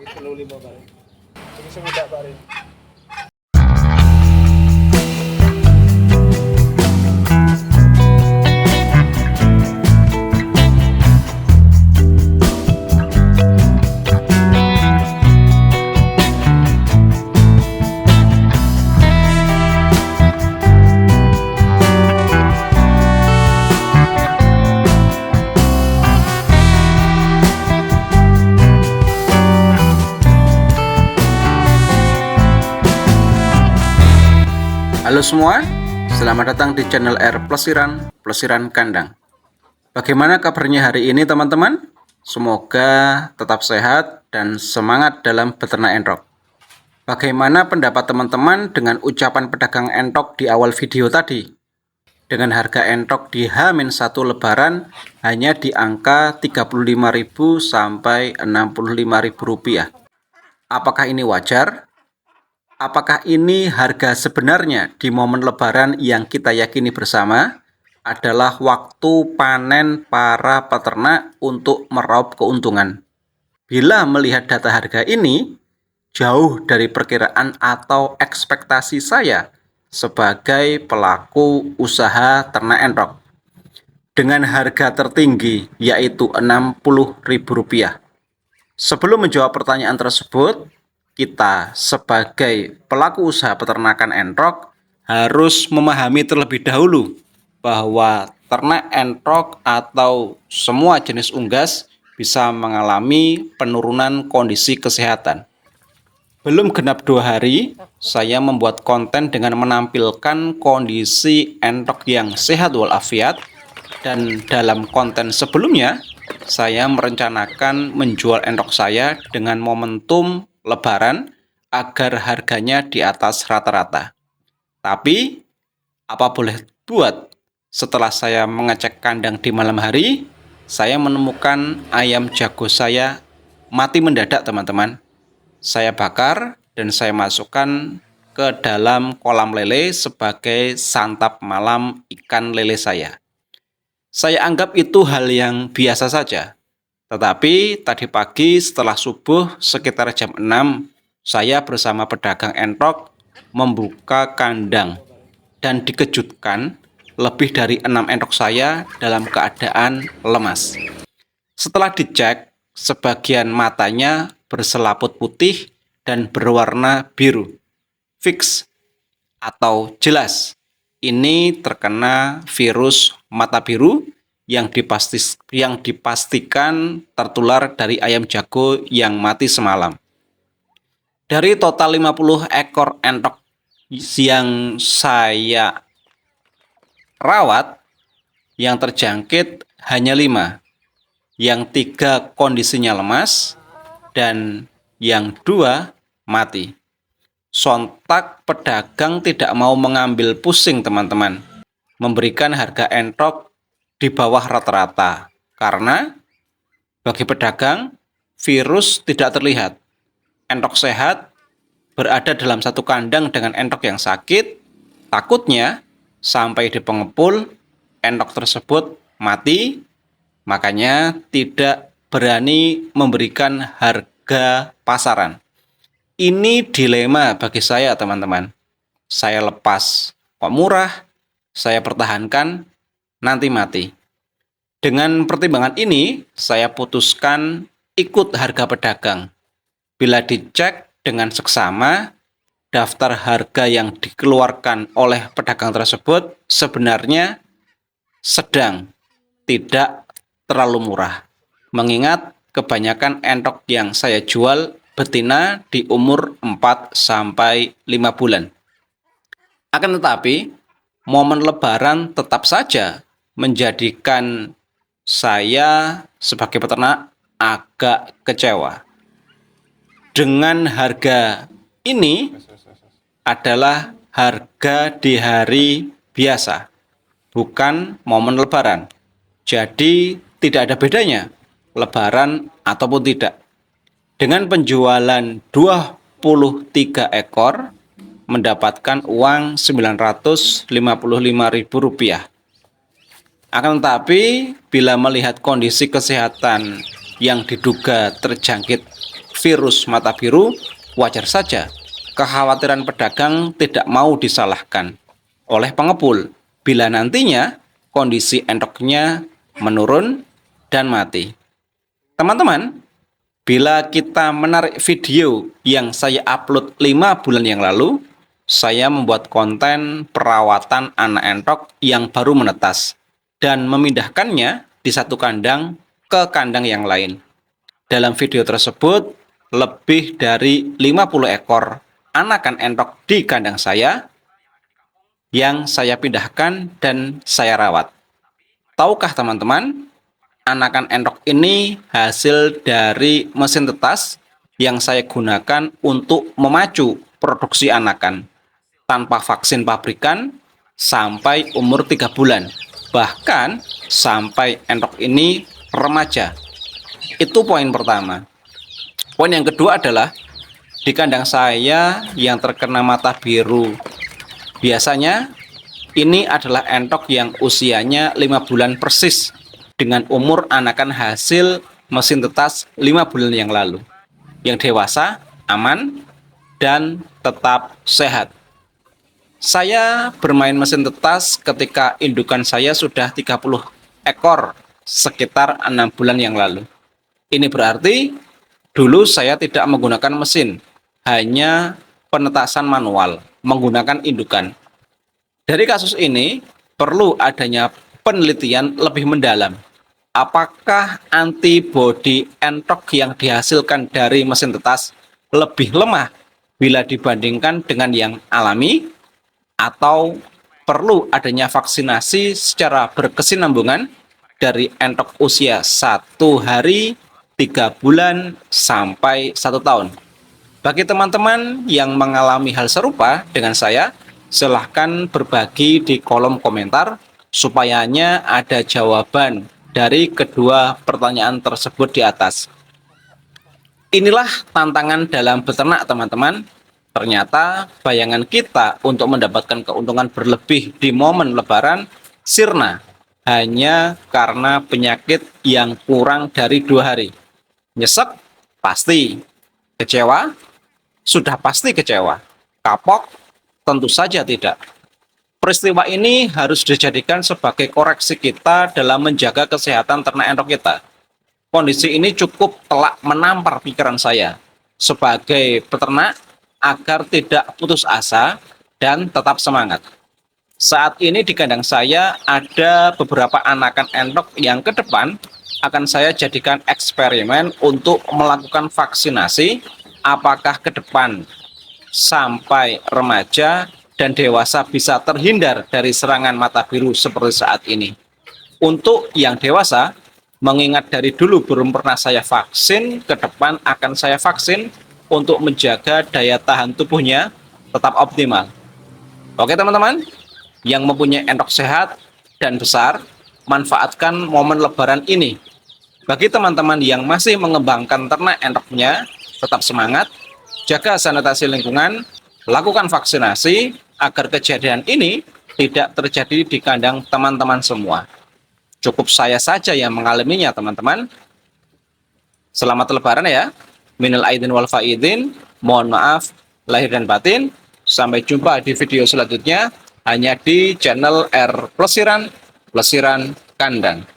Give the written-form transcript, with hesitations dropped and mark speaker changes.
Speaker 1: 35 bareng. Ini semudah bareng.
Speaker 2: Halo semua, selamat datang di channel R Plesiran Kandang. Bagaimana kabarnya hari ini teman-teman? Semoga tetap sehat dan semangat dalam beternak entok. Bagaimana pendapat teman-teman dengan ucapan pedagang entok di awal video tadi? Dengan harga entok di H-1 Lebaran hanya di angka Rp35.000 sampai Rp65.000. Apakah ini wajar? Apakah ini harga sebenarnya di momen Lebaran yang kita yakini bersama adalah waktu panen para peternak untuk meraup keuntungan? Bila melihat data harga ini, jauh dari perkiraan atau ekspektasi saya sebagai pelaku usaha ternak entok. Dengan harga tertinggi yaitu Rp60.000. Sebelum menjawab pertanyaan tersebut, kita sebagai pelaku usaha peternakan entok harus memahami terlebih dahulu bahwa ternak entok atau semua jenis unggas bisa mengalami penurunan kondisi kesehatan. Belum genap 2 hari, saya membuat konten dengan menampilkan kondisi entok yang sehat walafiat, dan dalam konten sebelumnya saya merencanakan menjual entok saya dengan momentum Lebaran agar harganya di atas rata-rata. Tapi, apa boleh buat, setelah saya mengecek kandang di malam hari, saya menemukan ayam jago saya mati mendadak teman-teman. Saya bakar dan saya masukkan ke dalam kolam lele sebagai santap malam ikan lele saya. Saya anggap itu hal yang biasa saja. Tetapi tadi pagi setelah subuh sekitar jam 6, saya bersama pedagang entok membuka kandang dan dikejutkan lebih dari 6 entok saya dalam keadaan lemas. Setelah dicek, sebagian matanya berselaput putih dan berwarna biru. Fix atau jelas ini terkena virus mata biru yang dipastikan tertular dari ayam jago yang mati semalam. Dari total 50 ekor entok yang saya rawat, yang terjangkit hanya 5. Yang 3 kondisinya lemas dan yang 2 mati. Sontak pedagang tidak mau mengambil pusing teman-teman, memberikan harga entok di bawah rata-rata, karena bagi pedagang virus tidak terlihat. Entok sehat berada dalam satu kandang dengan entok yang sakit, takutnya sampai di pengepul entok tersebut mati, makanya tidak berani memberikan harga pasaran. Ini dilema bagi saya teman-teman. Saya lepas kok murah, saya pertahankan nanti mati. Dengan pertimbangan ini, saya putuskan ikut harga pedagang. Bila dicek dengan seksama, daftar harga yang dikeluarkan oleh pedagang tersebut sebenarnya sedang, tidak terlalu murah. Mengingat kebanyakan entok yang saya jual betina di umur 4-5 bulan. Akan tetapi, momen Lebaran tetap saja menjadikan saya sebagai peternak agak kecewa. Dengan harga ini adalah harga di hari biasa, bukan momen Lebaran. Jadi tidak ada bedanya Lebaran ataupun tidak. Dengan penjualan 23 ekor mendapatkan uang Rp955.000. Akan tetapi, bila melihat kondisi kesehatan yang diduga terjangkit virus mata biru, wajar saja kekhawatiran pedagang tidak mau disalahkan oleh pengepul bila nantinya kondisi endoknya menurun dan mati. Teman-teman, bila kita menarik video yang saya upload 5 bulan yang lalu, saya membuat konten perawatan anak entok yang baru menetas dan memindahkannya di satu kandang ke kandang yang lain. Dalam video tersebut, lebih dari 50 ekor anakan entok di kandang saya yang saya pindahkan dan saya rawat. Tahukah teman-teman, anakan entok ini hasil dari mesin tetas yang saya gunakan untuk memacu produksi anakan tanpa vaksin pabrikan sampai umur 3 bulan, bahkan sampai entok ini remaja. Itu poin pertama. Poin yang kedua adalah di kandang saya yang terkena mata biru. Biasanya ini adalah entok yang usianya 5 bulan persis dengan umur anakan hasil mesin tetas 5 bulan yang lalu. Yang dewasa, aman, dan tetap sehat. Saya bermain mesin tetas ketika indukan saya sudah 30 ekor sekitar 6 bulan yang lalu. Ini berarti dulu saya tidak menggunakan mesin, hanya penetasan manual menggunakan indukan. Dari kasus ini perlu adanya penelitian lebih mendalam. Apakah antibodi entok yang dihasilkan dari mesin tetas lebih lemah bila dibandingkan dengan yang alami, atau perlu adanya vaksinasi secara berkesinambungan dari entok usia 1 hari, 3 bulan, sampai 1 tahun. Bagi teman-teman yang mengalami hal serupa dengan saya, silahkan berbagi di kolom komentar supayanya ada jawaban dari kedua pertanyaan tersebut di atas. Inilah tantangan dalam beternak, teman-teman. Ternyata bayangan kita untuk mendapatkan keuntungan berlebih di momen lebaran sirna hanya karena penyakit yang kurang dari 2 hari. Nyesek? Pasti. Kecewa? Sudah pasti kecewa. Kapok? Tentu saja tidak. Peristiwa ini harus dijadikan sebagai koreksi kita dalam menjaga kesehatan ternak entok kita. Kondisi ini cukup telak menampar pikiran saya sebagai peternak agar tidak putus asa dan tetap semangat. Saat ini di kandang saya ada beberapa anakan entok yang ke depan akan saya jadikan eksperimen untuk melakukan vaksinasi, apakah ke depan sampai remaja dan dewasa bisa terhindar dari serangan mata biru seperti saat ini. Untuk yang dewasa, mengingat dari dulu belum pernah saya vaksin, ke depan akan saya vaksin untuk menjaga daya tahan tubuhnya tetap optimal. Oke teman-teman, yang mempunyai entok sehat dan besar, manfaatkan momen lebaran ini. Bagi teman-teman yang masih mengembangkan ternak entoknya, tetap semangat, jaga sanitasi lingkungan, lakukan vaksinasi agar kejadian ini tidak terjadi di kandang teman-teman semua. Cukup saya saja yang mengalaminya, teman-teman. Selamat lebaran ya. Minal aidin wal faidin. Mohon maaf lahir dan batin. Sampai jumpa di video selanjutnya hanya di channel R Plesiran Kandang.